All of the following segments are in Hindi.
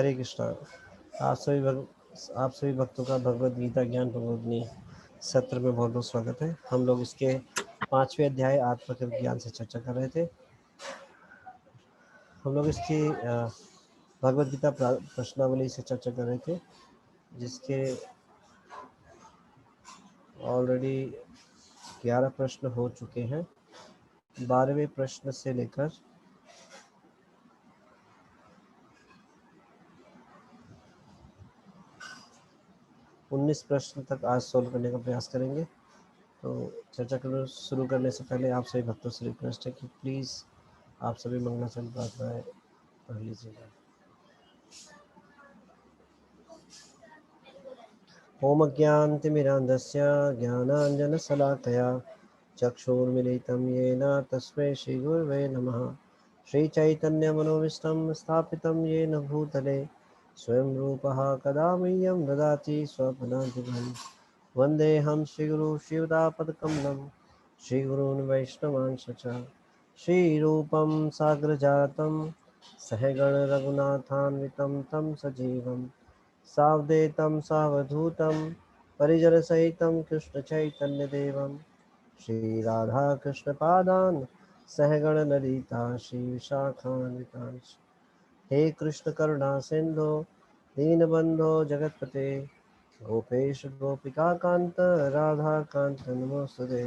हरे कृष्णा। आप सभी भक्तों का भगवद गीता ज्ञान प्रबोधिनी सत्र में बहुत बहुत स्वागत है। हम लोग इसके 5वें अध्याय आत्मतत्व ज्ञान से चर्चा कर रहे थे। हम लोग इसकी भगवद गीता प्रश्नावली से चर्चा कर रहे थे, जिसके ऑलरेडी 11 प्रश्न हो चुके हैं। 12वें प्रश्न से लेकर 19 प्रश्न तक आज सोल्व करने का प्रयास करेंगे। तो चर्चा शुरू करने से पहले आप सभी भक्तों से रिक्वेस्ट है कि प्लीज़ आप सभी मंगलाचरण प्रार्थनाएं पढ़ लीजिएगा। ओम अज्ञानतिमिरान्धस्य ज्ञानाञ्जनशलाकया चक्षुर्मिलितं येन तस्मै श्रीगुरवे नमः। श्रीचैतन्यमनोभीष्टं स्थापितं येन भूतले स्वयं रूपः कदा मह्यं ददाति स्वपदान्तिकम्। वन्देऽहं श्रीगुरु शिवदापदकमलं श्रीगुरून् वैष्णवांश्च श्रीरूपं साग्रजातं सहगण रघुनाथान्वितं तं सजीवं सावधूतं सावधूतं परिजनसहितं कृष्णचैतन्यदेवं श्रीराधाकृष्णपादान् सहगण ललिता श्रीविशाखान्वितांश्च। हे कृष्ण करुणा सिंधो दीनबंधो जगतपते गोपेश गोपिका कांत राधा कांत नमोस्तुते।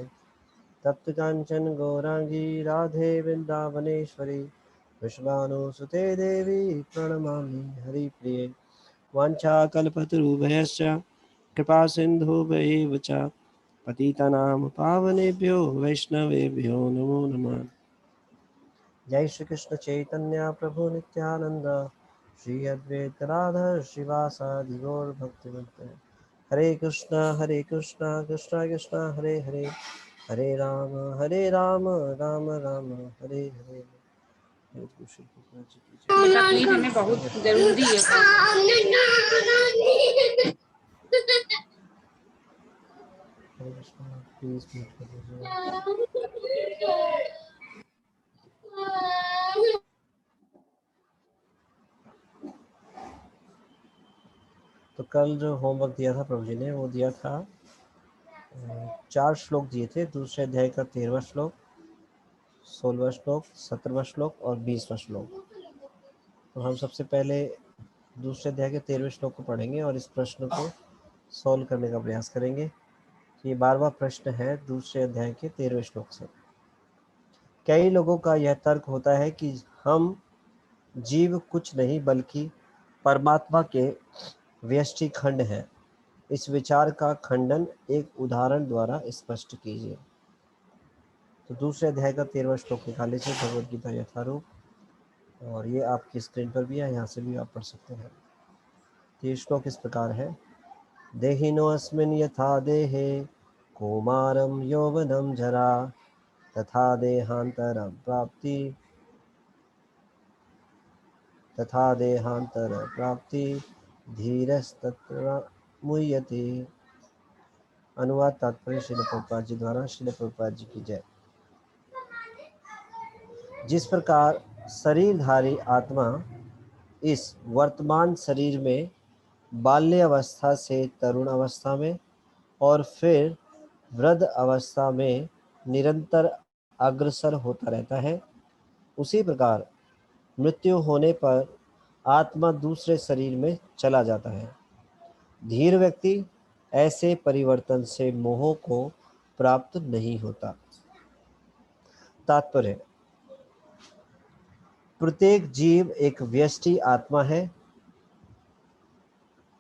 तप्त कांचन गौरांगी राधे वृंदावनेश्वरी विश्वानुसुते देवी प्रणमामि हरिप्रिये। वाञ्छाकल्पतरुभयश्च कृपा सिन्धुभ्यैव च पतितानां पावनेभ्यो वैष्णवेभ्यो नमो नमः। जय श्री कृष्ण चैतन्य प्रभु नित्यानंद श्री अद्वैत राधा श्रीवासादि गौर भक्तवृंद। हरे कृष्णा कृष्णा कृष्णा हरे हरे, हरे राम राम राम हरे हरे। तकलीफ हमें बहुत जरूरी है। प्लीज तो कल जो होमवर्क दिया था प्रभु जी ने, वो दिया था 4 श्लोक दिए थे। दूसरे अध्याय का 13वां श्लोक, 16वां श्लोक, 17वां श्लोक और 20वां श्लोक। तो हम सबसे पहले दूसरे अध्याय के 13वें श्लोक को पढ़ेंगे और इस प्रश्न को सॉल्व करने का प्रयास करेंगे। ये 12वां प्रश्न है दूसरे अध्याय के 13वें श्लोक से। कई लोगों का यह तर्क होता है कि हम जीव कुछ नहीं बल्कि परमात्मा के व्यष्टि खंड हैं। इस विचार का खंडन एक उदाहरण द्वारा स्पष्ट कीजिए। तो दूसरे अध्याय का 13वां श्लोक निकाल लीजिए, भगवद गीता यथारूप, और ये आपकी स्क्रीन पर भी है, यहाँ से भी आप पढ़ सकते हैं। ये श्लोक इस प्रकार है। देहिनोऽस्मिन् यथा देहे कौमारं यौवनं जरा तथा देहांतर प्राप्ति धीरस्तत्र मुह्यते। अनुवाद तात्पर्य श्रील प्रभुपाद जी द्वारा। श्रील प्रभुपाद जी की जय। जिस प्रकार शरीरधारी आत्मा इस वर्तमान शरीर में बाल्य अवस्था से तरुण अवस्था में और फिर वृद्ध अवस्था में निरंतर अग्रसर होता रहता है, उसी प्रकार मृत्यु होने पर आत्मा दूसरे शरीर में चला जाता है। धीर व्यक्ति ऐसे परिवर्तन से मोह को प्राप्त नहीं होता। तात्पर्य: प्रत्येक जीव एक व्यष्टि आत्मा है।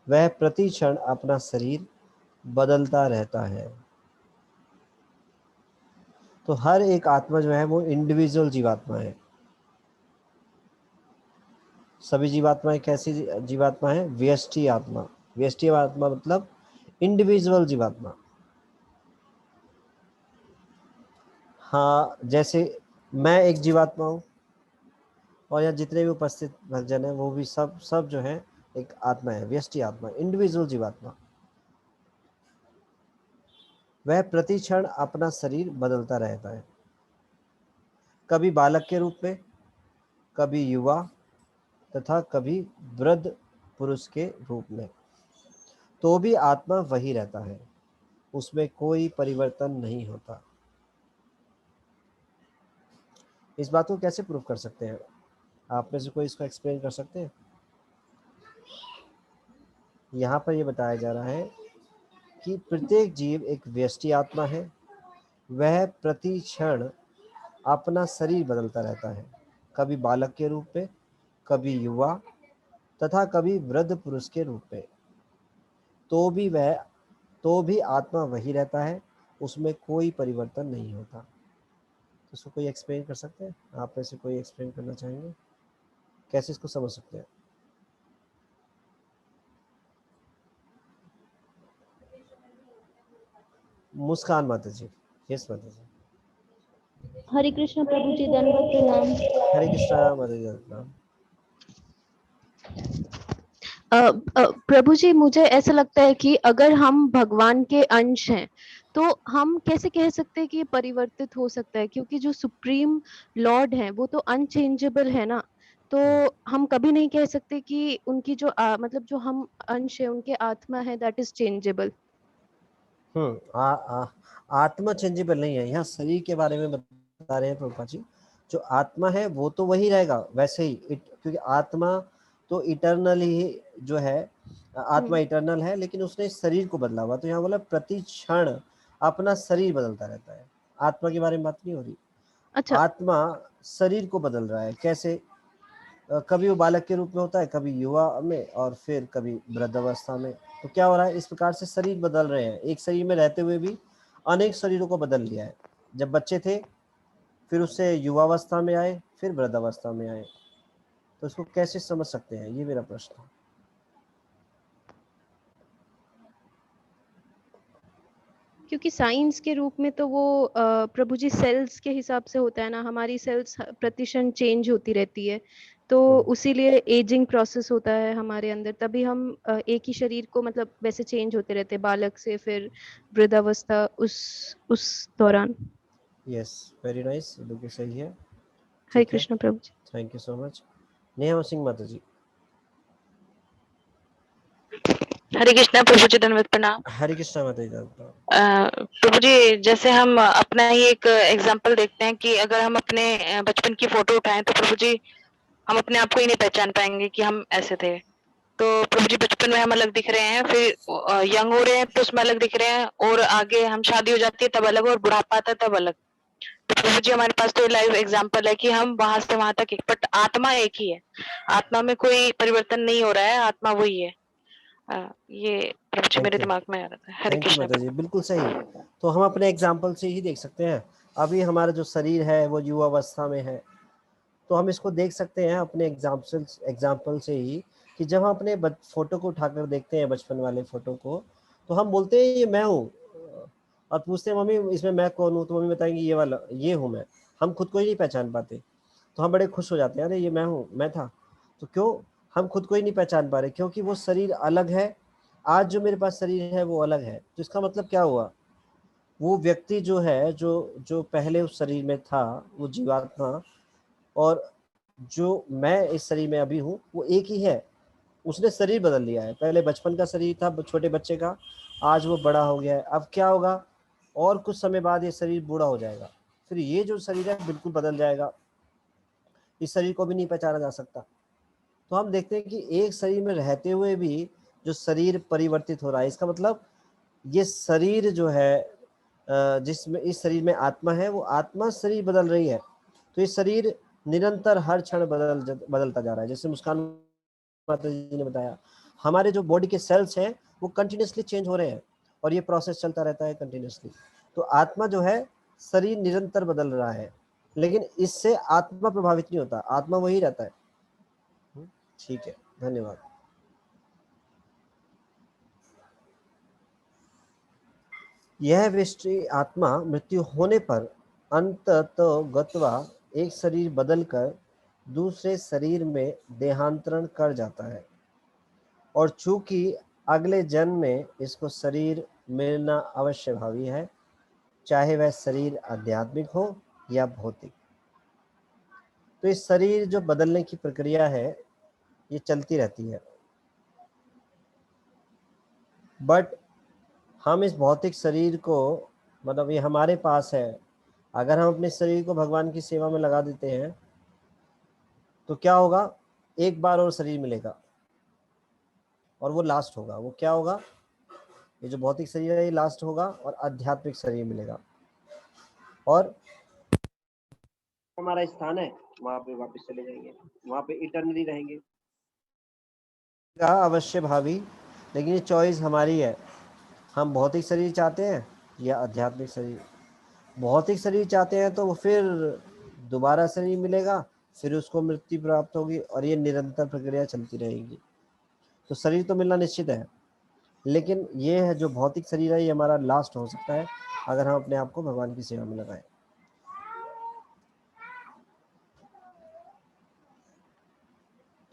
वह प्रति क्षण अपना शरीर बदलता रहता है। तो हर एक आत्मा जो है वो इंडिविजुअल जीवात्मा है। सभी जीवात्माएं कैसी जीवात्मा है? व्यष्टि आत्मा। व्यष्टि आत्मा मतलब इंडिविजुअल जीवात्मा। हाँ, जैसे मैं एक जीवात्मा हूँ और यहाँ जितने भी उपस्थित भक्तजन हैं वो भी सब जो है एक आत्मा है, व्यष्टि आत्मा, इंडिविजुअल जीवात्मा। वह प्रति क्षण अपना शरीर बदलता रहता है, कभी बालक के रूप में, कभी युवा तथा कभी वृद्ध पुरुष के रूप में, तो भी आत्मा वही रहता है, उसमें कोई परिवर्तन नहीं होता। इस बात को कैसे प्रूव कर सकते हैं? आप में से कोई इसको एक्सप्लेन कर सकते हैं? यहाँ पर ये बताया जा रहा है कि प्रत्येक जीव एक व्यष्टि आत्मा है, वह प्रति क्षण अपना शरीर बदलता रहता है, कभी बालक के रूप में, कभी युवा तथा कभी वृद्ध पुरुष के रूप में, तो भी आत्मा वही रहता है, उसमें कोई परिवर्तन नहीं होता। तो इसको कोई एक्सप्लेन कर सकते हैं? आप में से कोई एक्सप्लेन करना चाहेंगे? कैसे इसको समझ सकते हैं? मुस्कान माता जी। यस माता जी। हरे कृष्ण प्रभु जी, दंडवत प्रणाम। हरे कृष्णा माता जी, प्रणाम। प्रभु जी, मुझे ऐसा लगता है कि अगर हम भगवान के अंश हैं तो हम कैसे कह सकते हैं कि ये परिवर्तित हो सकता है, क्योंकि जो सुप्रीम लॉर्ड है वो तो अनचेंजेबल है ना। तो हम कभी नहीं कह सकते कि उनकी जो मतलब जो हम अंश है, उनके आत्मा है, दैट इज चेंजेबल। आत्मा चेंजेबल नहीं है, यहाँ शरीर के बारे में बता रहे हैं प्रभुपाद जी। जो आत्मा है वो तो वही रहेगा वैसे ही, क्योंकि आत्मा तो इटर्नल ही जो है, आत्मा इटर्नल है, लेकिन उसने शरीर को बदला हुआ। तो यहाँ बोला प्रति क्षण अपना शरीर बदलता रहता है। आत्मा के बारे में बात नहीं हो रही। अच्छा, आत्मा शरीर को बदल रहा है। कैसे? कभी वो बालक के रूप में होता है, कभी युवा में, और फिर कभी वृद्धावस्था में। तो क्या हो रहा है? इस प्रकार से शरीर बदल रहे हैं। एक शरीर में रहते हुए भी अनेक शरीरों को बदल लिया है। जब बच्चे थे, फिर उससे युवावस्था में आए, फिर वृद्धावस्था में आए। तो इसको कैसे समझ सकते हैं, ये मेरा प्रश्न है। क्योंकि साइंस के रूप में तो वो प्रभु जी सेल्स के हिसाब से होता है ना, हमारी सेल्स प्रतिशत चेंज होती रहती है, तो उसीलिए एजिंग प्रोसेस होता है हमारे अंदर, तभी हम एक ही शरीर को मतलब वैसे चेंज होते रहते हैं, बालक से फिर वृद्धावस्था, उस दौरान। यस, वेरी नाइस, बिल्कुल सही है। हरे ठीक है, Krishna Prabhu ji. Thank you so much. Neha Singh माता जी। हरे कृष्णा प्रभु जी, दंडवत प्रणाम। हरे कृष्णा माता जी। प्रभु जी, जैसे हम अपना ही एक एग्जांपल देखते हैं कि अगर हम अपने बचपन की फोटो उठाएं तो प्रभु जी हम अपने आप को ही नहीं पहचान पाएंगे कि हम ऐसे थे। तो प्रभु जी बचपन में हम अलग दिख रहे हैं, फिर यंग हो रहे हैं तो उसमें अलग दिख रहे हैं, और आगे हम शादी हो जाती है तब अलग, और बुढ़ापा आता है तब अलग। तो प्रभु जी हमारे पास तो लाइव एग्जांपल है कि हम वहां से वहां तक एक, बट आत्मा एक ही है, आत्मा में कोई परिवर्तन नहीं हो रहा है, आत्मा वही है। ये प्रभु जी मेरे थैंक यू, दिमाग में आ रहा था। हरे थैंक यू कृष्ण माता जी, प्रभु। बिल्कुल सही। तो हम अपने एग्जाम्पल से ही देख सकते हैं। अभी हमारा जो शरीर है वो युवावस्था में है, तो हम इसको देख सकते हैं अपने एग्जाम्पल से ही, कि जब हम अपने फोटो को उठाकर देखते हैं, बचपन वाले फोटो को, तो हम बोलते हैं ये मैं हूँ, और पूछते हैं मम्मी इसमें मैं कौन हूँ, तो मम्मी बताएंगी ये वाला ये हूँ मैं। हम खुद को ही नहीं पहचान पाते, तो हम बड़े खुश हो जाते हैं, अरे ये मैं हूँ, मैं था। तो क्यों हम खुद को ही नहीं पहचान पा रहे? क्योंकि वो शरीर अलग है। आज जो मेरे पास शरीर है वो अलग है। तो इसका मतलब क्या हुआ? वो व्यक्ति जो है, जो जो पहले उस शरीर में था, वो जीवात्मा, और जो मैं इस शरीर में अभी हूँ, वो एक ही है। उसने शरीर बदल लिया है। पहले बचपन का शरीर था छोटे बच्चे का, आज वो बड़ा हो गया है। अब क्या होगा? और कुछ समय बाद ये शरीर बूढ़ा हो जाएगा, फिर ये जो शरीर है बिल्कुल बदल जाएगा। इस शरीर को भी नहीं पहचाना जा सकता। तो हम देखते हैं कि एक शरीर में रहते हुए भी जो शरीर परिवर्तित हो रहा है, इसका मतलब ये शरीर जो है, जिसमें इस शरीर में आत्मा है, वो आत्मा शरीर बदल रही है। तो ये शरीर निरंतर हर क्षण बदलता जा रहा है। जैसे मुस्कान माता जी ने बताया, हमारे जो बॉडी के सेल्स हैं वो कंटिन्यूसली चेंज हो रहे हैं, और ये प्रोसेस चलता रहता है कंटिन्यूसली। तो आत्मा जो है, शरीर निरंतर बदल रहा है, लेकिन इससे आत्मा प्रभावित नहीं होता, आत्मा वही रहता है। ठीक है, धन्यवाद। यह विष्टि आत्मा मृत्यु होने पर अंततोगत्वा एक शरीर बदलकर दूसरे शरीर में देहांतरण कर जाता है, और चूंकि अगले जन्म में इसको शरीर मिलना अवश्य भावी है, चाहे वह शरीर आध्यात्मिक हो या भौतिक। तो इस शरीर जो बदलने की प्रक्रिया है, ये चलती रहती है। बट हम इस भौतिक शरीर को, मतलब ये हमारे पास है, अगर हम अपने शरीर को भगवान की सेवा में लगा देते हैं तो क्या होगा, एक बार और शरीर मिलेगा और वो लास्ट होगा। वो क्या होगा, ये जो भौतिक शरीर है ये लास्ट होगा और आध्यात्मिक शरीर मिलेगा, और हमारा स्थान है वहां पे वापस चले जाएंगे, वहां पे इटर्नली रहेंगे। अवश्य भावी, लेकिन ये चॉइस हमारी है, हम भौतिक शरीर चाहते हैं या आध्यात्मिक शरीर। भौतिक शरीर चाहते हैं तो फिर दोबारा शरीर मिलेगा, फिर उसको मृत्यु प्राप्त होगी और ये निरंतर प्रक्रिया चलती रहेगी। तो शरीर तो मिलना निश्चित है, लेकिन ये है जो भौतिक शरीर है ये हमारा लास्ट हो सकता है अगर हम अपने आप को भगवान की सेवा में लगाएं।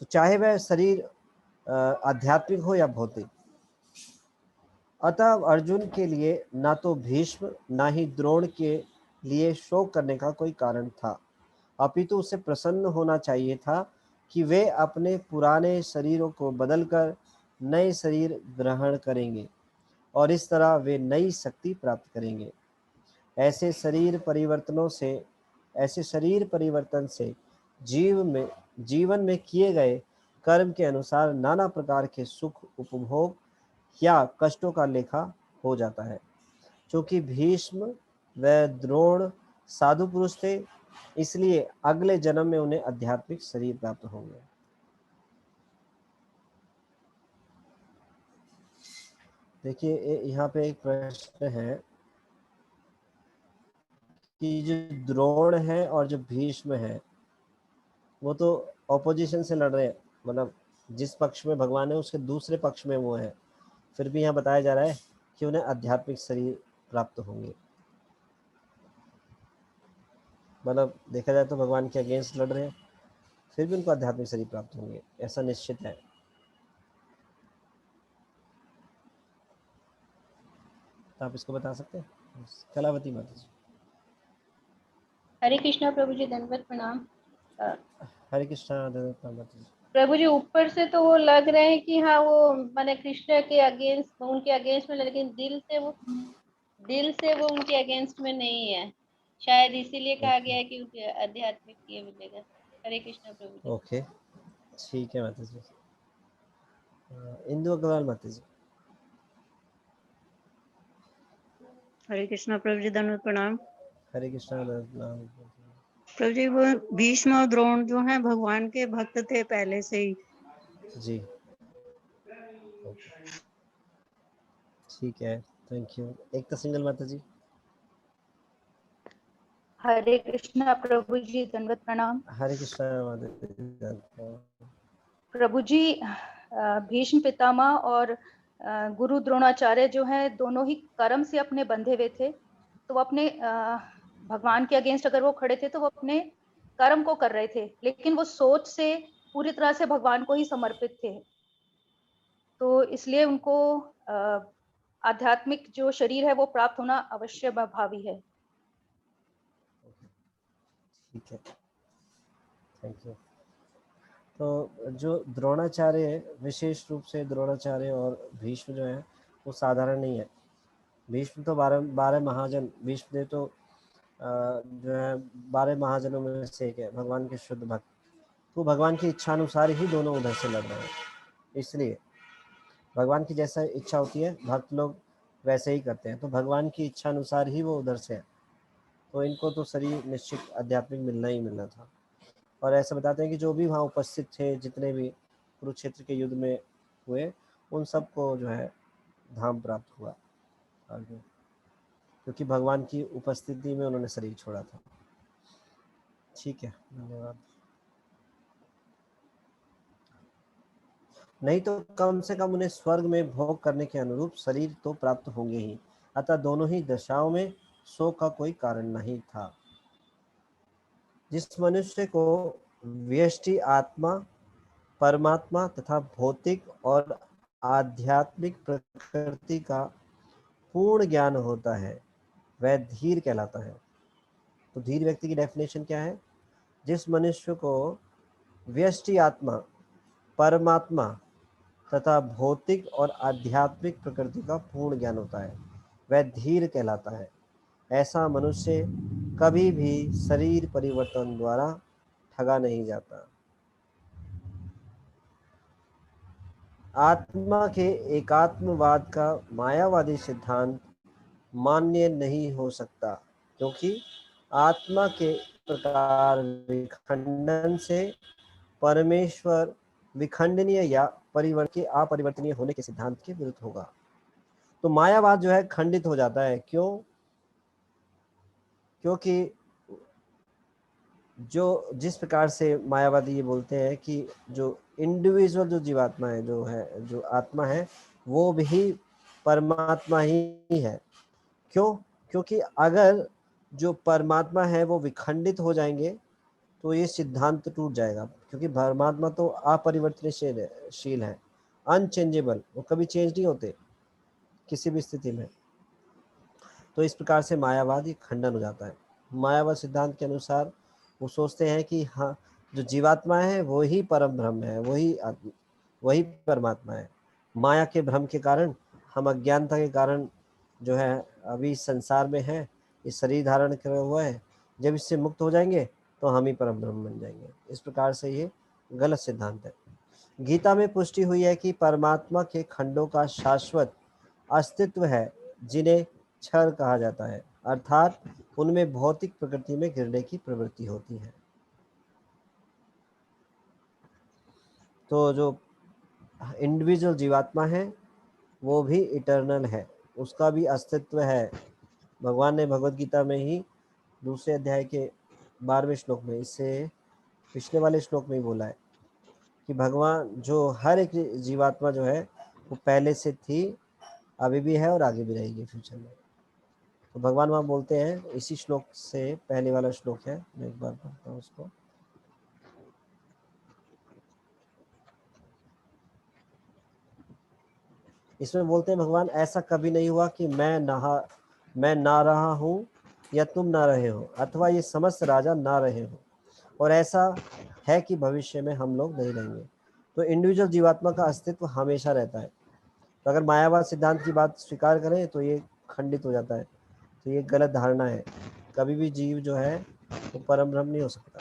तो चाहे वह शरीर आध्यात्मिक हो या भौतिक। अतः अर्जुन के लिए ना तो भीष्म ना ही द्रोण के लिए शोक करने का कोई कारण था, अपितु उसे प्रसन्न होना चाहिए था कि वे अपने पुराने शरीरों को बदलकर नए शरीर ग्रहण करेंगे और इस तरह वे नई शक्ति प्राप्त करेंगे। ऐसे शरीर परिवर्तन से जीवन में किए गए कर्म के अनुसार नाना प्रकार के सुख, उपभोग या कष्टों का लेखा हो जाता है। क्योंकि भीष्म व द्रोण साधु पुरुष थे, इसलिए अगले जन्म में उन्हें आध्यात्मिक शरीर प्राप्त होंगे। देखिए यहाँ पे एक प्रश्न है कि जो द्रोण है और जो भीष्म है वो तो ऑपोजिशन से लड़ रहे हैं, मतलब जिस पक्ष में भगवान है उसके दूसरे पक्ष में वो है, फिर भी यहाँ बताया जा रहा है कि उन्हें आध्यात्मिक शरीर प्राप्त होंगे। मतलब देखा जाए तो भगवान के अगेंस्ट लड़ रहे हैं, फिर भी उनको आध्यात्मिक शरीर प्राप्त होंगे, ऐसा निश्चित है। तो आप इसको बता सकते हैं कलावती माता जी? हरे कृष्णा प्रभु जी, धन्यवाद, प्रणाम। हरे कृष्णा माता जी। प्रभु जी ऊपर से तो वो लग रहे हैं कि हाँ वो माने कृष्ण के अगेंस्ट, उनके अगेंस्ट में, लेकिन दिल से वो उनके अगेंस्ट में नहीं है, शायद इसीलिए कहा गया है कि उनके आध्यात्मिक ये मिलेगा। हरे कृष्णा प्रभु जी। ओके, ठीक है माता जी। इंदु अग्रवाल माता जी। हरे कृष्णा प्रभु जी, धन्यवाद, प्रणाम। हरे कृष्णा प्रभु जी, वो भीष्म और द्रोण जो हैं भगवान के भक्त थे पहले से ही जी। ठीक है, थैंक यू। एकता सिंगल माता जी। हरे कृष्णा प्रभु जी, धन्यवाद, प्रणाम। हरे कृष्णा माता जी। प्रभु जी, भीष्म पितामह और गुरु द्रोणाचार्य जो हैं दोनों ही कर्म से अपने बंधे हुए थे, तो वो अपने भगवान के अगेंस्ट अगर वो खड़े थे तो वो अपने कर्म को कर रहे थे, लेकिन वो सोच से पूरी तरह से भगवान को ही समर्पित थे, तो इसलिए उनको आध्यात्मिक जो शरीर है वो प्राप्त होना अवश्य भावी है। ठीक है, थैंक यू। तो जो द्रोणाचार्य, विशेष रूप से द्रोणाचार्य और भीष्म जो है वो साधारण नहीं है। भीष्म तो 12 महाजन, भीष्म देव तो जो है 12 महाजनों में से एक है, भगवान के शुद्ध भक्त। तो भगवान की इच्छा अनुसार ही दोनों उधर से लड़ रहे हैं, इसलिए भगवान की जैसा इच्छा होती है भक्त लोग वैसे ही करते हैं, तो भगवान की इच्छा अनुसार ही वो उधर से है, तो इनको तो शरीर निश्चित आध्यात्मिक मिलना ही मिलना था। और ऐसा बताते हैं कि जो भी वहाँ उपस्थित थे, जितने भी कुरुक्षेत्र के युद्ध में हुए, उन सबको जो है धाम प्राप्त हुआ, क्योंकि भगवान की उपस्थिति में उन्होंने शरीर छोड़ा था। ठीक है, धन्यवाद। नहीं तो कम से कम उन्हें स्वर्ग में भोग करने के अनुरूप शरीर तो प्राप्त होंगे ही, अतः दोनों ही दशाओं में शोक का कोई कारण नहीं था। जिस मनुष्य को व्यष्टि आत्मा, परमात्मा तथा भौतिक और आध्यात्मिक प्रकृति का पूर्ण ज्ञान होता है वह धीर कहलाता है। तो धीर व्यक्ति की डेफिनेशन क्या है? जिस मनुष्य को व्यष्टि आत्मा, परमात्मा, तथा भौतिक और आध्यात्मिक प्रकृति का पूर्ण ज्ञान होता है, वह धीर कहलाता है। ऐसा मनुष्य कभी भी शरीर परिवर्तन द्वारा ठगा नहीं जाता। आत्मा के एकात्मवाद का मायावादी सिद्धांत मान्य नहीं हो सकता, क्योंकि आत्मा के प्रकार विखंडन से परमेश्वर विखंडनीय या अपरिवर्तनीय होने के सिद्धांत के विरुद्ध होगा। तो मायावाद जो है खंडित हो जाता है। क्यों? क्योंकि जो जिस प्रकार से मायावादी ये बोलते हैं कि जो इंडिविजुअल जो जीवात्मा है, जो आत्मा है, वो भी परमात्मा ही है। क्यों? क्योंकि अगर जो परमात्मा है वो विखंडित हो जाएंगे तो ये सिद्धांत टूट जाएगा, क्योंकि परमात्मा तो अपरिवर्तनशील है, अनचेंजेबल, वो कभी चेंज नहीं होते किसी भी स्थिति में। तो इस प्रकार से मायावाद ये खंडन हो जाता है। मायावाद सिद्धांत के अनुसार वो सोचते हैं कि हाँ, जो जीवात्मा है वो ही परम ब्रह्म है, वही परमात्मा है। माया के भ्रम के कारण, हम अज्ञानता के कारण जो है अभी संसार में है, इस शरीर धारण करे हुआ है, जब इससे मुक्त हो जाएंगे तो हम ही परम ब्रह्म बन जाएंगे। इस प्रकार से ये गलत सिद्धांत है। गीता में पुष्टि हुई है कि परमात्मा के खंडों का शाश्वत अस्तित्व है, जिन्हें क्षर कहा जाता है, अर्थात उनमें भौतिक प्रकृति में गिरने की प्रवृत्ति होती है। तो जो इंडिविजुअल जीवात्मा है वो भी इटर्नल है, उसका भी अस्तित्व है। भगवान ने भगवत गीता में ही दूसरे अध्याय के 12वें श्लोक में, इससे पिछले वाले श्लोक में ही बोला है कि भगवान जो हर एक जीवात्मा जो है वो पहले से थी, अभी भी है और आगे भी रहेगी फ्यूचर में। तो भगवान वहाँ बोलते हैं, इसी श्लोक से पहले वाला श्लोक है, मैं एक बार पढ़ता हूँ उसको। इसमें बोलते हैं भगवान, ऐसा कभी नहीं हुआ कि मैं ना रहा हूँ या तुम ना रहे हो, अथवा ये समस्त राजा ना रहे हो, और ऐसा है कि भविष्य में हम लोग नहीं रहेंगे। तो इंडिविजुअल जीवात्मा का अस्तित्व हमेशा रहता है। तो अगर मायावाद सिद्धांत की बात स्वीकार करें तो ये खंडित हो जाता है। तो ये गलत धारणा है, कभी भी जीव जो है वो परम ब्रह्म नहीं हो सकता।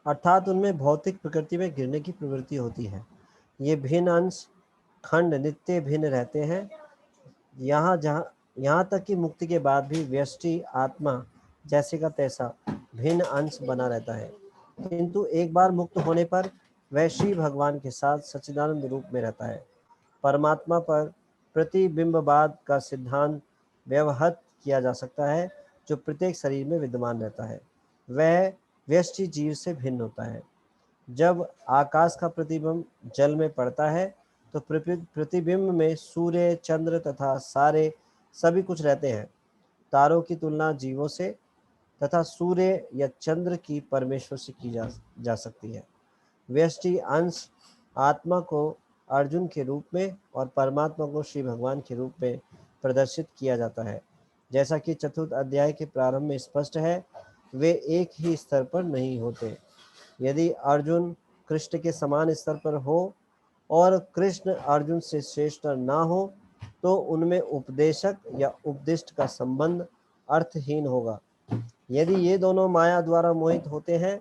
अर्थात उनमें भौतिक प्रकृति में गिरने की प्रवृत्ति होती है। ये भिन्न अंश खंड नित्य भिन्न रहते हैं, यहाँ तक कि मुक्ति के बाद भी व्यष्टि आत्मा जैसे का तैसा भिन्न अंश बना रहता है, किंतु एक बार मुक्त होने पर वह श्री भगवान के साथ सच्चिदानंद रूप में रहता है। परमात्मा पर प्रतिबिंबवाद का सिद्धांत व्यवहत किया जा सकता है, जो प्रत्येक शरीर में विद्यमान रहता है, वह व्यष्टि जीव से भिन्न होता है। जब आकाश का प्रतिबिंब जल में पड़ता है तो प्रतिबिंब में सूर्य, चंद्र तथा सभी कुछ रहते हैं। तारों की तुलना जीवों से तथा सूर्य या चंद्र की परमेश्वर से की जा सकती है। व्यष्टि अंश आत्मा को अर्जुन के रूप में और परमात्मा को श्री भगवान के रूप में प्रदर्शित किया जाता है। जैसा कि चतुर्थ अध्याय के प्रारंभ में स्पष्ट है, वे एक ही स्तर पर नहीं होते। यदि अर्जुन कृष्ण के समान स्तर पर हो और कृष्ण अर्जुन से श्रेष्ठ ना हो तो उनमें उपदेशक या उपदिष्ट का संबंध अर्थहीन होगा। यदि ये दोनों माया द्वारा मोहित होते हैं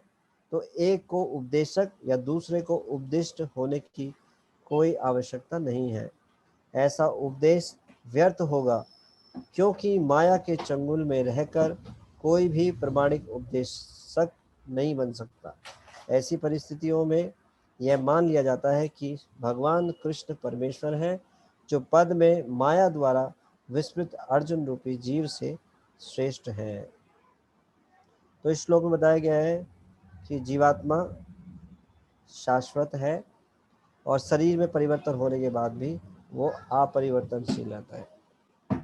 तो एक को उपदेशक या दूसरे को उपदिष्ट होने की कोई आवश्यकता नहीं है। ऐसा उपदेश व्यर्थ होगा, क्योंकि माया के चंगुल में रहकर कोई भी प्रमाणिक उपदेशक नहीं बन सकता। ऐसी परिस्थितियों में यह मान लिया जाता है कि भगवान कृष्ण परमेश्वर है, जो पद में माया द्वारा विस्मृत अर्जुन रूपी जीव से श्रेष्ठ है। तो इस श्लोक में बताया गया है कि जीवात्मा शाश्वत है और शरीर में परिवर्तन होने के बाद भी वो अपरिवर्तनशील रहता है,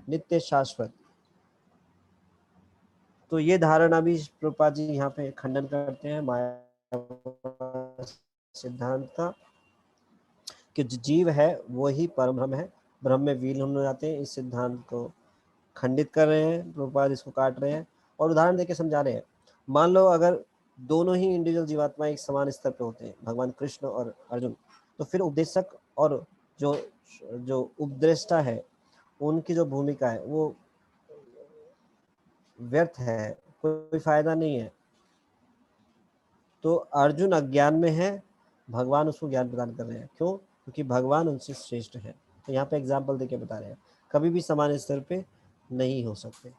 नित्य शाश्वत। तो ये धारणा भी प्रभुपाद जी यहाँ पे खंडन करते हैं माया सिद्धांत का, कि जो जीव है वो ही परम ब्रह्म है, ब्रह्म में विलीन होने जाते हैं। इस सिद्धांत को खंडित कर रहे हैं प्रभुपाद, इसको काट रहे हैं और उदाहरण देके समझा रहे हैं। मान लो अगर दोनों ही इंडिविजुअल जीवात्मा एक समान स्तर पे होते हैं, भगवान कृष्ण और अर्जुन, तो फिर उपदेशक और जो जो उपदेष्टा है उनकी जो भूमिका है वो व्यर्थ है, कोई फायदा नहीं है। तो अर्जुन अज्ञान में है, भगवान उसको ज्ञान प्रदान कर रहे हैं। क्यों? क्योंकि भगवान उनसे श्रेष्ठ है। तो यहाँ पे एग्जाम्पल देके बता रहे हैं कभी भी समान स्तर पे नहीं हो सकते।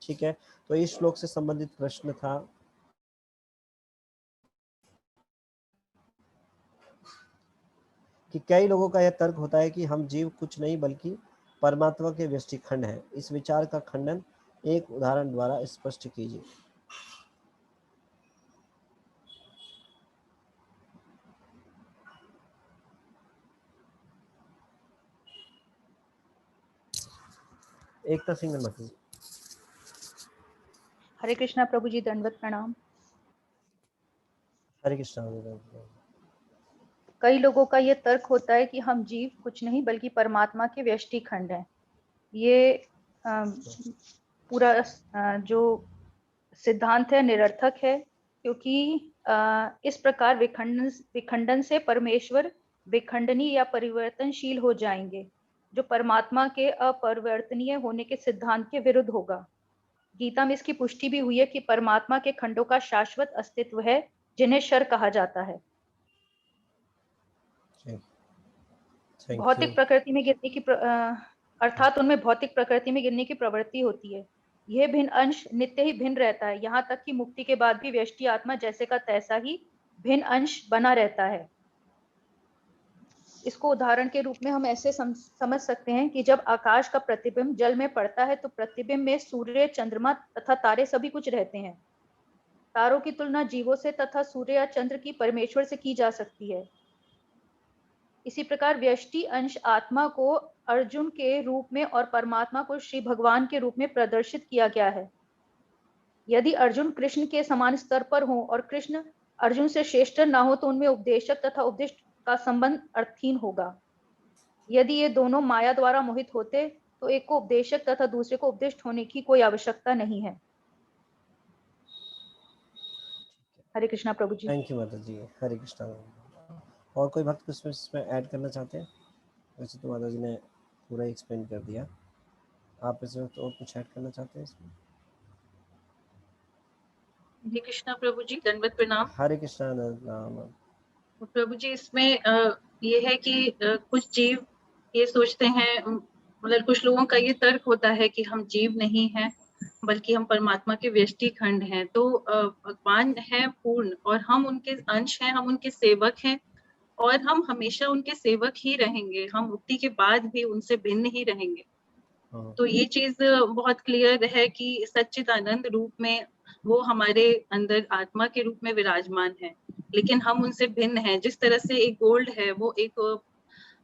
ठीक है, तो इस श्लोक से संबंधित प्रश्न था। कि कई लोगों का यह तर्क होता है कि हम जीव कुछ नहीं बल्कि परमात्मा के व्यष्टिखंड हैं। इस विचार का खंडन एक उदाहरण द्वारा स्पष्ट कीजिए। एकता सिंह मत। हरे कृष्णा प्रभु जी, दंडवत प्रणाम। हरे कृष्णा। कई लोगों का यह तर्क होता है कि हम जीव कुछ नहीं बल्कि परमात्मा के व्यष्टि खंड हैं। ये पूरा जो सिद्धांत है निरर्थक है, क्योंकि इस प्रकार विखंडन से परमेश्वर विखंडनीय या परिवर्तनशील हो जाएंगे, जो परमात्मा के अपरिवर्तनीय होने के सिद्धांत के विरुद्ध होगा। गीता में इसकी पुष्टि भी हुई है कि परमात्मा के खंडों का शाश्वत अस्तित्व है, जिन्हें शर कहा जाता है। भौतिक प्रकृति में गिरने की अर्थात उनमें भौतिक प्रकृति में गिरने की प्रवृत्ति होती है। यह भिन्न अंश नित्य ही भिन्न रहता है, यहाँ तक कि मुक्ति के बाद भी व्यष्टि आत्मा जैसे का तैसा ही भिन्न अंश बना रहता है। इसको उदाहरण के रूप में हम ऐसे समझ सकते हैं कि जब आकाश का प्रतिबिंब जल में पड़ता है तो प्रतिबिंब में सूर्य, चंद्रमा तथा तारे सभी कुछ रहते हैं। तारों की तुलना जीवों से तथा सूर्य या चंद्र की परमेश्वर से की जा सकती है। इसी प्रकार व्यष्टि अंश आत्मा को अर्जुन के रूप में और परमात्मा को श्री भगवान के रूप में प्रदर्शित किया गया है। यदि अर्जुन कृष्ण के समान स्तर पर हो और कृष्ण अर्जुन से श्रेष्ठ ना हो तो उनमें उपदेशक तथा उपदिष्ट का संबंध अर्थहीन होगा। यदि ये दोनों माया द्वारा मोहित होते तो एक को उपदेशक तथा दूसरे को उपदिष्ट होने की कोई आवश्यकता नहीं है। हरे कृष्णा प्रभु जी। थैंक यू माता जी। हरे कृष्णा। और कोई भक्त कुछ इसमें ऐड करना चाहते हैं? वैसे तो माता जी ने पूरा एक्सप्लेन कर दिया, आप इसमें तो और कुछ ऐड करना चाहते हैं इसमें? हरे कृष्णा प्रभु जी, दंडवत प्रणाम। हरे कृष्णा। नाम प्रभु जी, इसमें ये है कि कुछ जीव ये सोचते हैं, मतलब कुछ लोगों का ये तर्क होता है कि हम जीव नहीं हैं बल्कि हम परमात्मा के व्यष्टि खंड हैं। तो भगवान है पूर्ण और हम उनके अंश हैं, हम उनके सेवक हैं और हम हमेशा उनके सेवक ही रहेंगे। हम मुक्ति के बाद भी उनसे भिन्न ही रहेंगे। तो ये चीज बहुत क्लियर है कि सच्चिदानंद रूप में वो हमारे अंदर आत्मा के रूप में विराजमान है, लेकिन हम उनसे भिन्न हैं। जिस तरह से एक गोल्ड है वो एक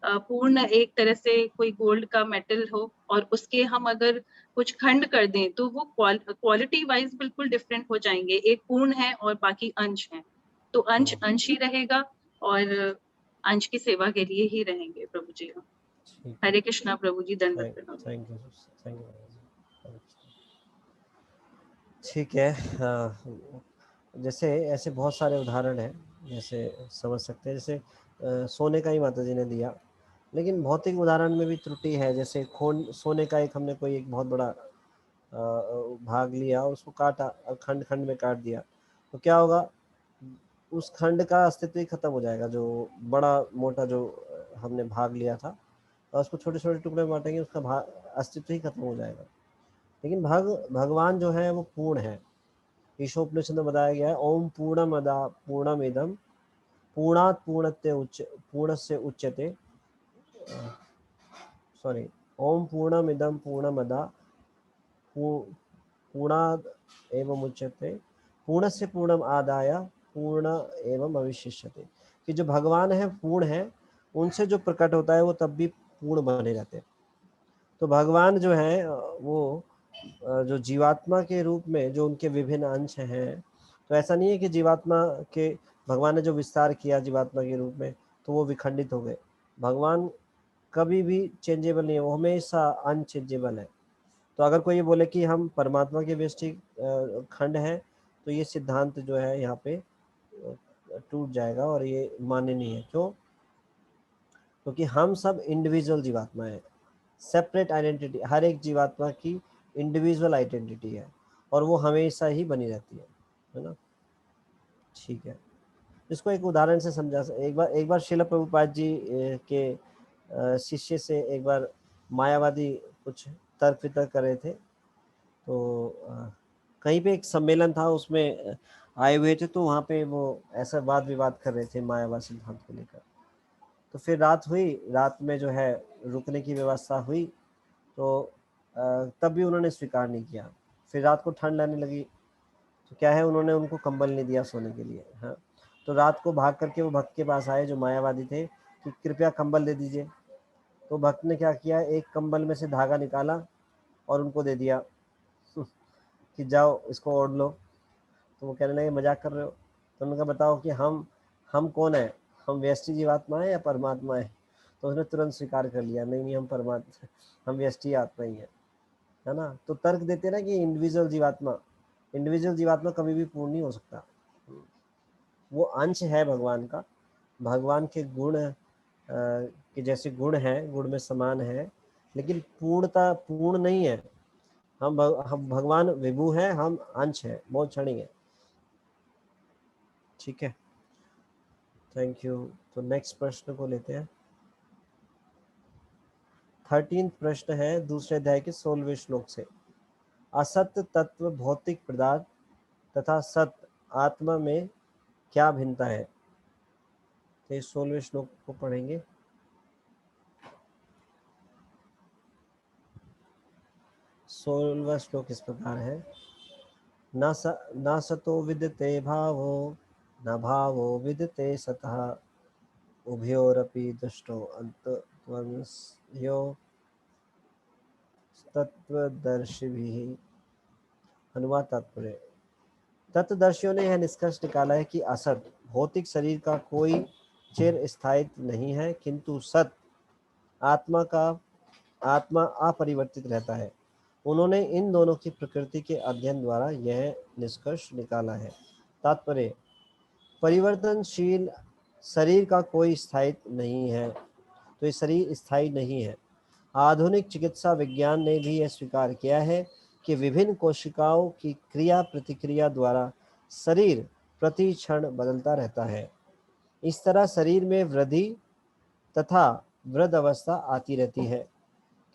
पूर्ण, एक तरह से कोई गोल्ड का मेटल हो और उसके हम अगर कुछ खंड कर दें तो वो क्वालिटी वाइज बिल्कुल डिफरेंट हो जाएंगे। एक पूर्ण है और बाकी अंश है, तो अंश अंश ही रहेगा और अंश की सेवा के लिए ही रहेंगे। प्रभु जी, हरे कृष्णा प्रभु जी, दंडवत प्रणाम। Thank you. ठीक है। जैसे ऐसे बहुत सारे उदाहरण हैं, जैसे समझ सकते हैं। जैसे सोने का ही माता जी ने दिया, लेकिन भौतिक उदाहरण में भी त्रुटि है। जैसे सोने का एक हमने कोई एक बहुत बड़ा भाग लिया और उसको काटा, खंड खंड में काट दिया, तो क्या होगा? उस खंड का अस्तित्व ही खत्म हो जाएगा। जो बड़ा मोटा जो हमने भाग लिया था और उसको छोटे छोटे टुकड़े में बांटेंगे, उसका अस्तित्व ही खत्म हो जाएगा। लेकिन भगवान जो है वो पूर्ण है। ईशोपनिषद में बताया गया है, ओम पूर्णमदा पूर्णमिदं पूर्णात् पूर्णस्य उच्यते। सॉरी, ओम पूर्णमिदं पूर्णमदा पूर्णाद् एवं उच्यते पूर्णस्य पूर्णम आदाय पूर्ण एवं अवशिष्यते। कि जो भगवान है पूर्ण है, उनसे जो प्रकट होता है वो तब भी पूर्ण बने रहते हैं। तो भगवान जो है वो जो जीवात्मा के रूप में जो उनके विभिन्न अंश हैं, तो ऐसा नहीं है कि जीवात्मा के भगवान ने जो विस्तार किया जीवात्मा के रूप में तो वो विखंडित हो गए। भगवान कभी भी चेंजेबल नहीं है, वो हमेशा अनचेंजेबल है। तो अगर कोई ये बोले कि हम परमात्मा के व्यष्टि खंड हैं, तो ये सिद्धांत जो है यहाँ पे टूट जाएगा और ये मान्य नहीं है। क्यों? क्योंकि हम सब इंडिविजुअल जीवात्मा है, सेपरेट आइडेंटिटी, हर एक जीवात्मा की इंडिविजुअल आइडेंटिटी है और वो हमेशा ही बनी रहती है ना। ठीक है, इसको एक उदाहरण से समझा। एक बार श्रील प्रभुपाद जी के शिष्य से एक बार मायावादी कुछ तर्क वितर्क कर रहे थे, तो कहीं पे एक सम्मेलन था, उसमें आए हुए थे, तो वहाँ पे वो ऐसा वाद विवाद कर रहे थे मायावाद सिद्धांत को लेकर। तो फिर रात हुई, रात में जो है रुकने की व्यवस्था हुई, तो तब भी उन्होंने स्वीकार नहीं किया। फिर रात को ठंड लगने लगी, तो क्या है, उन्होंने उनको कंबल नहीं दिया सोने के लिए। हाँ, तो रात को भाग करके वो भक्त के पास आए जो मायावादी थे कि कृपया कंबल दे दीजिए। तो भक्त ने क्या किया, एक कंबल में से धागा निकाला और उनको दे दिया कि जाओ इसको ओढ़ लो। तो वो कहने लगे मजाक कर रहे हो। तो उन्होंने कहा बताओ कि हम कौन है, हम व्यष्टि जीवात्मा है या परमात्मा है? तो उसने तुरंत स्वीकार कर लिया, नहीं हम परमात्मा, हम व्यष्टि आत्मा ही है ना। तो तर्क देते ना कि इंडिविजुअल जीवात्मा कभी भी पूर्ण नहीं हो सकता। वो अंश है भगवान का, भगवान के गुण के जैसे गुण हैं, गुण में समान है, लेकिन पूर्ण नहीं है। हम भगवान विभु है, हम अंश है, बहुत क्षणिक है। ठीक है, थैंक यू। तो नेक्स्ट प्रश्न को लेते हैं। 13 प्रश्न है दूसरे अध्याय के 16वें श्लोक से। असत्य तत्व भौतिक पदार्थ तथा सत्य आत्मा में क्या भिन्नता है? तो इस 16वें श्लोक को पढ़ेंगे। सोलहवां श्लोक इस प्रकार है, न सतो विद्यते भावो न भावो विद्यते सतः उभयोरपि दृष्टो अंतत्वयो तत्वदर्शिभिः। अनुवाद तात्पर्य। तत्वदर्शियों ने यह निष्कर्ष निकाला है कि असत भौतिक शरीर का कोई चिर स्थायित्व नहीं है, किंतु सत आत्मा अपरिवर्तित रहता है। उन्होंने इन दोनों की प्रकृति के अध्ययन द्वारा यह निष्कर्ष निकाला है। तात्पर्य, परिवर्तनशील शरीर का कोई स्थायित्व नहीं है, तो ये शरीर स्थायी नहीं है। आधुनिक चिकित्सा विज्ञान ने भी यह स्वीकार किया है कि विभिन्न कोशिकाओं की क्रिया प्रतिक्रिया द्वारा शरीर प्रति क्षण बदलता रहता है। इस तरह शरीर में वृद्धि तथा वृद्ध अवस्था आती रहती है,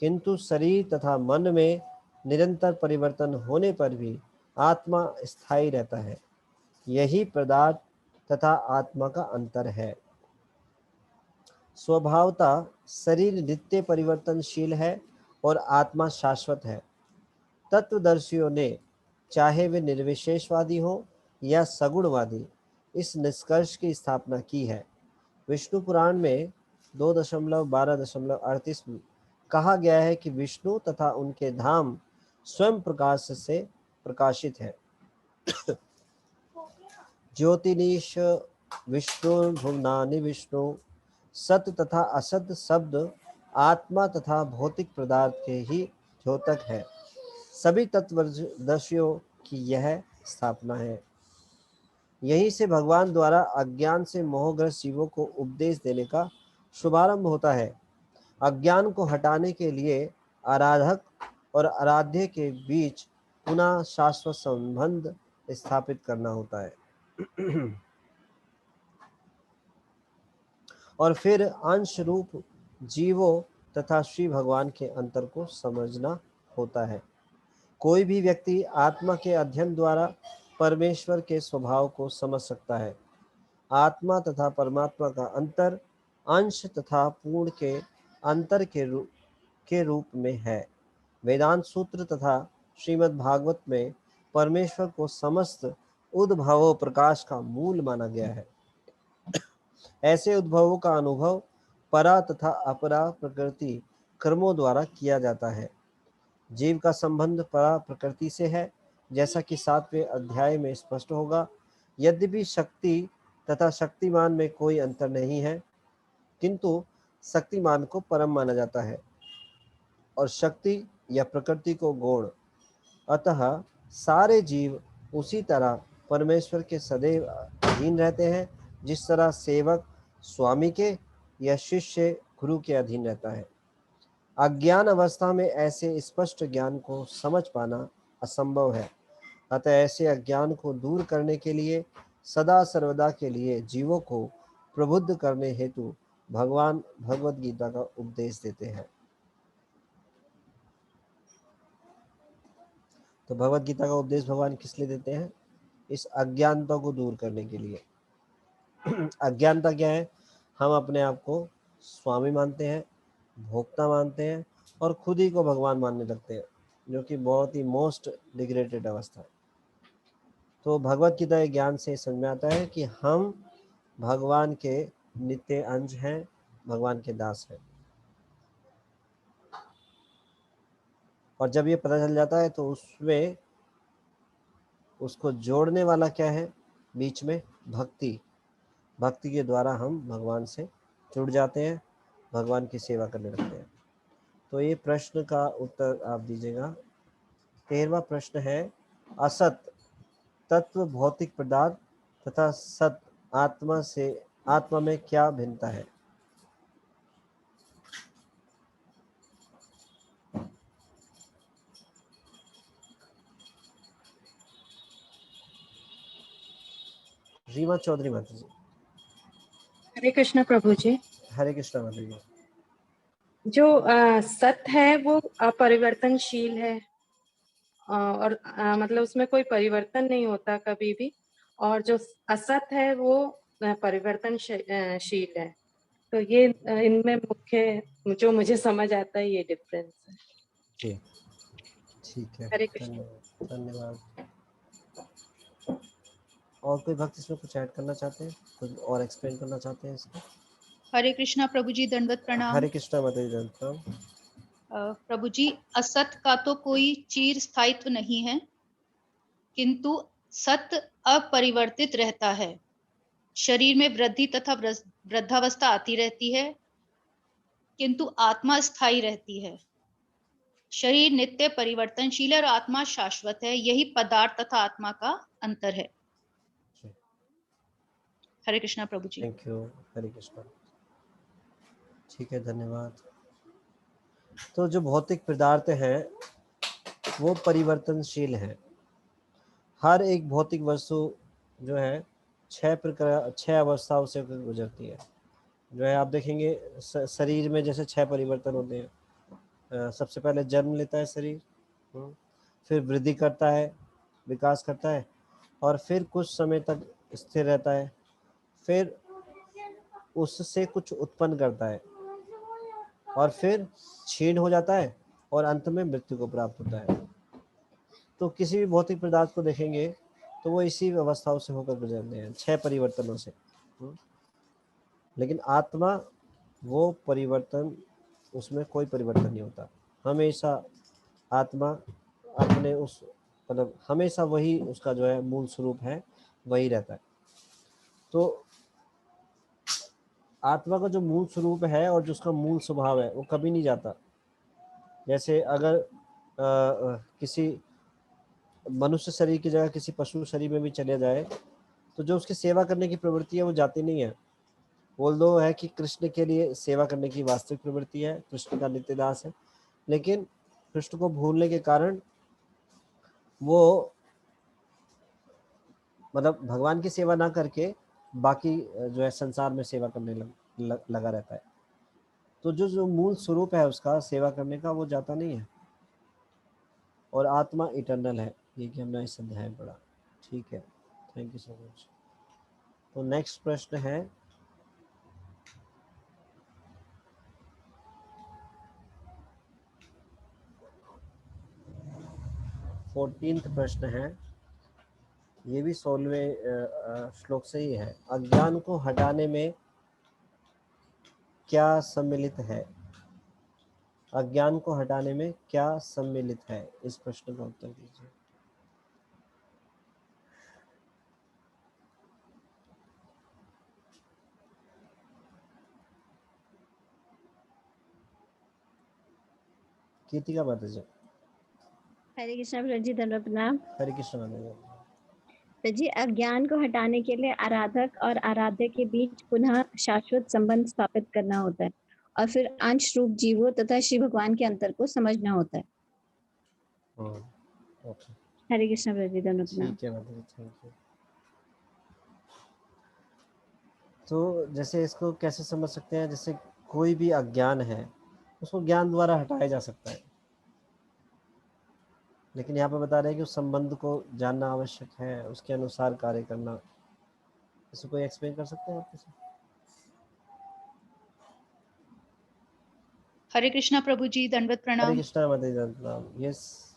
किंतु शरीर तथा मन में निरंतर परिवर्तन होने पर भी आत्मा स्थायी रहता है। यही पदार्थ तथा आत्मा का अंतर है। स्वभावतः शरीर नित्य परिवर्तनशील है और आत्मा शाश्वत है। तत्वदर्शियों ने, चाहे वे निर्विशेषवादी हो या सगुणवादी, इस निष्कर्ष की स्थापना की है। विष्णु पुराण में 2.12.38 में कहा गया है कि विष्णु तथा उनके धाम स्वयं प्रकाश से प्रकाशित है। ज्योतिनीश विष्णु भुवनानि विष्णु। सत्य तथा असत्य शब्द आत्मा तथा भौतिक पदार्थ के ही द्योतक है। सभी तत्वदर्शियों की यह स्थापना है। यहीं से भगवान द्वारा अज्ञान से मोहग्रस्त जीवों को उपदेश देने का शुभारंभ होता है। अज्ञान को हटाने के लिए आराधक और आराध्य के बीच पुनः शाश्वत संबंध स्थापित करना होता है और फिर अंश रूप जीवों तथा श्री भगवान के अंतर को समझना होता है। कोई भी व्यक्ति आत्मा के अध्ययन द्वारा परमेश्वर के स्वभाव को समझ सकता है। आत्मा तथा परमात्मा का अंतर अंश तथा पूर्ण के अंतर के रूप में है। वेदांत सूत्र तथा श्रीमद् भागवत में परमेश्वर को समस्त उद्भवों प्रकाश का मूल माना गया है। ऐसे उद्भवों का अनुभव परा तथा अपरा प्रकृति कर्मों द्वारा किया जाता है। जीव का संबंध परा प्रकृति से है, जैसा कि 7वें अध्याय में स्पष्ट होगा। यद्यपि शक्ति तथा शक्तिमान में कोई अंतर नहीं है, किंतु शक्तिमान को परम माना जाता है और शक्ति या प्रकृति को गौण। अतः सारे जीव उसी तरह परमेश्वर के सदैव अधीन रहते हैं जिस तरह सेवक स्वामी के या शिष्य गुरु के अधीन रहता है। अज्ञान अवस्था में ऐसे स्पष्ट ज्ञान को समझ पाना असंभव है। अतः ऐसे अज्ञान को दूर करने के लिए सदा सर्वदा के लिए जीवों को प्रबुद्ध करने हेतु भगवान भगवत गीता का उपदेश देते हैं। तो भगवत गीता का उपदेश भगवान किस लिए देते हैं? इस अज्ञानता को दूर करने के लिए। अज्ञानता क्या है? हम अपने आप को स्वामी मानते हैं, भोक्ता मानते हैं और खुद ही को भगवान मानने लगते हैं, जो कि बहुत ही मोस्ट डिग्रेडेड अवस्था है। तो भगवत गीता के ज्ञान से समझ में आता है कि हम भगवान के नित्य अंश हैं, भगवान के दास हैं। और जब ये पता चल जाता है तो उसमें उसको जोड़ने वाला क्या है? बीच में भक्ति। भक्ति के द्वारा हम भगवान से जुड़ जाते हैं, भगवान की सेवा करने लगते हैं। तो ये प्रश्न का उत्तर आप दीजिएगा। 13वां प्रश्न है, असत तत्व भौतिक पदार्थ तथा सत आत्मा से आत्मा में क्या भिन्नता है? रीमा चौधरी माता जी। हरे कृष्ण प्रभु जी। हरे कृष्णा माता जी। जो सत्य है वो अपरिवर्तनशील है और मतलब उसमें कोई परिवर्तन नहीं होता कभी भी, और जो असत है वो परिवर्तनशील है। तो ये इनमें मुख्य जो मुझे समझ आता है ये डिफरेंस है। जी ठीक है, हरे कृष्ण। धन्यवाद। और कोई भक्त इसमें कुछ ऐड करना चाहते हैं, कुछ और एक्सप्लेन करना चाहते हैं इसको? हरे कृष्णा प्रभु जी, दंडवत प्रणाम। हरे कृष्णा माता जी, दंडवत प्रणाम। प्रभु जी, असत का तो कोई चिर स्थायित्व नहीं है, किंतु सत्य अपरिवर्तित रहता है। शरीर में वृद्धि तथा वृद्धावस्था आती रहती है, किंतु आत्मा स्थायी रहती है। शरीर नित्य परिवर्तनशील है और आत्मा शाश्वत है। यही पदार्थ तथा आत्मा का अंतर है। हरे कृष्णा प्रभु जी। Thank you. हरे कृष्णा। ठीक है, धन्यवाद। तो जो भौतिक पदार्थ हैं वो परिवर्तनशील हैं। हर एक भौतिक वस्तु जो है 6 अवस्थाओं से गुजरती है। जो है आप देखेंगे शरीर में जैसे 6 परिवर्तन होते हैं। सबसे पहले जन्म लेता है शरीर, फिर वृद्धि करता है, विकास करता है, और फिर कुछ समय तक स्थिर रहता है, फिर उससे कुछ उत्पन्न करता है, और फिर क्षीण हो जाता है, और अंत में मृत्यु को प्राप्त होता है। तो किसी भी भौतिक पदार्थ को देखेंगे तो वो इसी अवस्थाओं से होकर गुजरते हैं, 6 परिवर्तनों से। लेकिन आत्मा वो परिवर्तन, उसमें कोई परिवर्तन नहीं होता। हमेशा आत्मा अपने उस मतलब हमेशा वही उसका जो है मूल स्वरूप है, वही रहता है। तो आत्मा का जो मूल स्वरूप है और जो उसका मूल स्वभाव है वो कभी नहीं जाता। जैसे अगर किसी मनुष्य शरीर की जगह किसी पशु शरीर में भी चले जाए तो जो उसकी सेवा करने की प्रवृत्ति है वो जाती नहीं है। बोल दो है कि कृष्ण के लिए सेवा करने की वास्तविक प्रवृत्ति है, कृष्ण का नित्य दास है, लेकिन कृष्ण को भूलने के कारण वो मतलब भगवान की सेवा ना करके बाकी जो है संसार में सेवा करने लगा रहता है। तो जो मूल स्वरूप है उसका सेवा करने का वो जाता नहीं है, और आत्मा इटर्नल है। ये कि हमने इस अध्याय में पढ़ा। ठीक है, थैंक यू सो मच। तो नेक्स्ट प्रश्न है, फोर्टीन्थ प्रश्न है, ये भी 16वें श्लोक से ही है। अज्ञान को हटाने में क्या सम्मिलित है? अज्ञान को हटाने में क्या सम्मिलित है? इस प्रश्न का उत्तर दीजिए। कीर्तिका माता जी। हरे कृष्णा प्रभु जी, धन्यवाद प्रणाम। हरे कृष्ण माता जी। तो जी अज्ञान को हटाने के लिए आराधक और आराध्य के बीच पुनः शाश्वत संबंध स्थापित करना होता है और फिर अंश रूप जीवों तथा शिव भगवान के अंतर को समझना होता है। ओके, हरे कृष्णा प्रभु जी, धन्यवाद प्रणाम। ठीक है माता जी, थैंक यू। तो जैसे इसको कैसे समझ सकते हैं, जैसे कोई भी अज्ञान है उसको ज्ञान द्वारा हटाया जा सकता है, लेकिन यहाँ पे बता रहे हैं कि उस संबंध को जानना आवश्यक है, उसके अनुसार कार्य करना। इसको कोई एक्सप्लेन कर सकते हैं आप किसी? हरे कृष्णा प्रभु जी, दंडवत हरे प्रणाम। कृष्णा माता जी, प्रणाम। यस।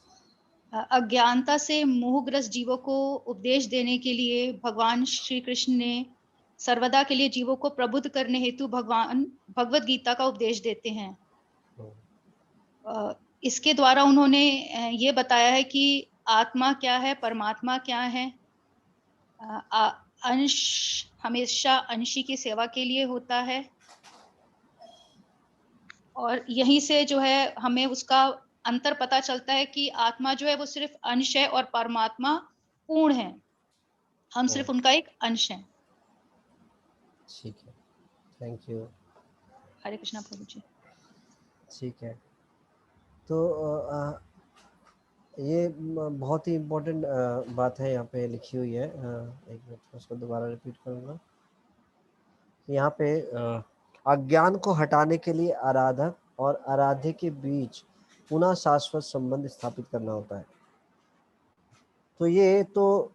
अज्ञानता से मोहग्रस्त जीवों को उपदेश देने के लिए भगवान श्री कृष्ण ने सर्वदा के लिए जीवों को प्रबुद्ध करने हेतु भगवान भगवत गीता का उपदेश देते हैं। इसके द्वारा उन्होंने ये बताया है कि आत्मा क्या है, परमात्मा क्या है। अंश हमेशा अंशी की सेवा के लिए होता है और यहीं से जो है हमें उसका अंतर पता चलता है कि आत्मा जो है वो सिर्फ अंश है और परमात्मा पूर्ण है, हम सिर्फ उनका एक अंश है। ठीक है, थैंक यू। हरे कृष्णा प्रभु जी। ठीक है, तो ये बहुत ही इम्पोर्टेंट बात है यहाँ पे लिखी हुई है। एक मिनट, उसको दोबारा रिपीट करूँगा। यहाँ पे अज्ञान को हटाने के लिए आराधक और आराध्य के बीच पुनः शाश्वत संबंध स्थापित करना होता है। तो ये तो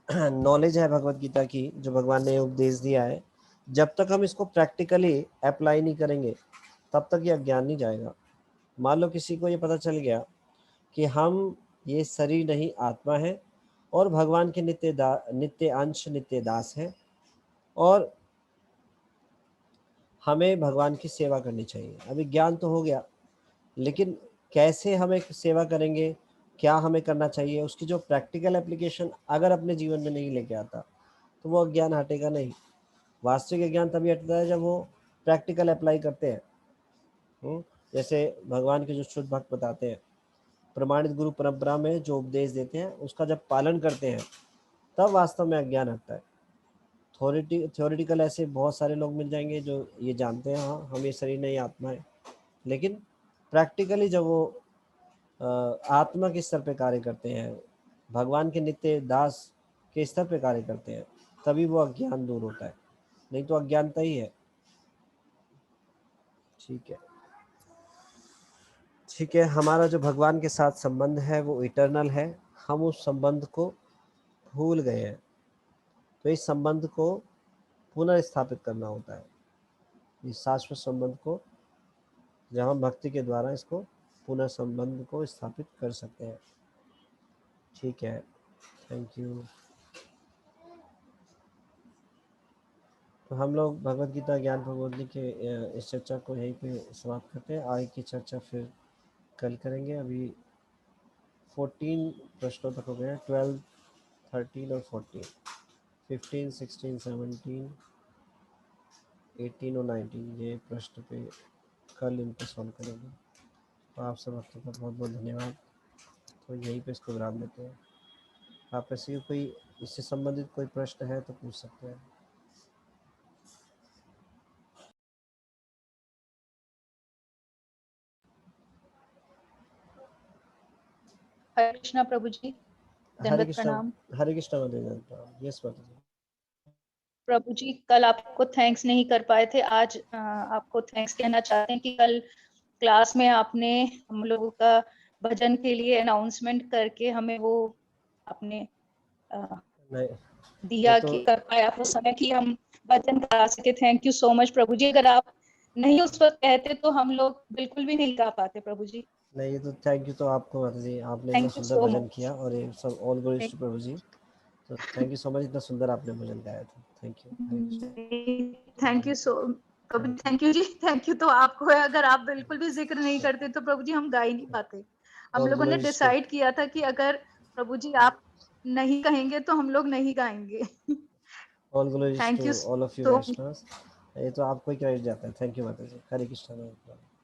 नॉलेज है भगवत गीता की, जो भगवान ने उपदेश दिया है। जब तक हम इसको प्रैक्टिकली अप्लाई नहीं करेंगे तब तक ये अज्ञान नहीं जाएगा। मान लो किसी को ये पता चल गया कि हम ये शरीर नहीं आत्मा है और भगवान के नित्य अंश नित्य दास है और हमें भगवान की सेवा करनी चाहिए। अभी ज्ञान तो हो गया, लेकिन कैसे हमें सेवा करेंगे, क्या हमें करना चाहिए, उसकी जो प्रैक्टिकल एप्लीकेशन अगर अपने जीवन में नहीं लेके आता तो वो अज्ञान हटेगा नहीं। वास्तविक ज्ञान तभी हटता है जब वो प्रैक्टिकल अप्लाई करते हैं। जैसे भगवान के जो शुद्ध भक्त बताते हैं, प्रमाणित गुरु परंपरा में जो उपदेश देते हैं उसका जब पालन करते हैं तब वास्तव में अज्ञान हटता है। थ्योरेटिकल ऐसे बहुत सारे लोग मिल जाएंगे जो ये जानते हैं हाँ हम ये शरीर नहीं आत्मा है, लेकिन प्रैक्टिकली जब वो आत्मा के स्तर पे कार्य करते हैं, भगवान के नित्य दास के स्तर पे कार्य करते हैं, तभी वो अज्ञान दूर होता है, नहीं तो अज्ञानता ही है। ठीक है, ठीक है। हमारा जो भगवान के साथ संबंध है वो इटर्नल है, हम उस संबंध को भूल गए हैं, तो इस संबंध को पुनर्स्थापित करना होता है। इस शाश्वत संबंध को जब हम भक्ति के द्वारा इसको पुनः संबंध को स्थापित कर सकते हैं। ठीक है, थैंक यू। तो हम लोग भगवत गीता ज्ञान प्रबोधनी के इस चर्चा को यहीं पे समाप्त करते हैं। आगे की चर्चा फिर कल करेंगे। अभी 14 प्रश्नों तक हो गए, 12, 13 और 14, 15, 16, 17, 18 और 19 ये प्रश्न पे कल इनको सॉल्व करेंगे। तो आप सब भक्तों का बहुत बहुत धन्यवाद। तो यहीं पे इसको विराम देते हैं। आप ऐसे कोई इससे संबंधित कोई प्रश्न है तो पूछ सकते हैं। हरे कृष्णा प्रभु जी, हरे दंडवत कृष्णा, प्रणाम। हरे कृष्णा माता जी। यस माता जी। प्रभु जी, कल आपको थैंक्स नहीं कर पाए थे, आज आपको थैंक्स कहना चाहते हैं कि कल क्लास में आपने हम लोगों का भजन के लिए अनाउंसमेंट करके हमें वो आपने नहीं, दिया तो कि कर पाया उस समय कि हम भजन करा सके। थैंक यू सो मच प्रभु जी, अगर आप नहीं उस वक्त कहते तो हम लोग बिल्कुल भी नहीं गा पाते प्रभु जी। नहीं, ये तो थैंक यू तो आपको माता जी, आपने इतना थैंक यू सुंदर सो भजन मच। किया और ये सब ऑल ग्लोरीज टू प्रभु जी। तो थैंक यू सो मच, इतना सुंदर आपने भजन गाया था। Thank you. Hare Krishna. Thank you so प्रभु, thank you. Thank you ji, thank you तो आपको है। अगर आप बिल्कुल भी जिक्र नहीं करते तो प्रभु जी हम गा ही नहीं पाते। हम ऑल लोगों ने ग्लोरीज टू, डिसाइड किया था कि अगर प्रभु जी आप नहीं कहेंगे तो हम लोग नहीं गाएंगे। All glories thank to you all of you so Vaishnavs. ये तो आपको ही क्रेडिट जाता है। थैंक यू माता जी। हरे कृष्णा।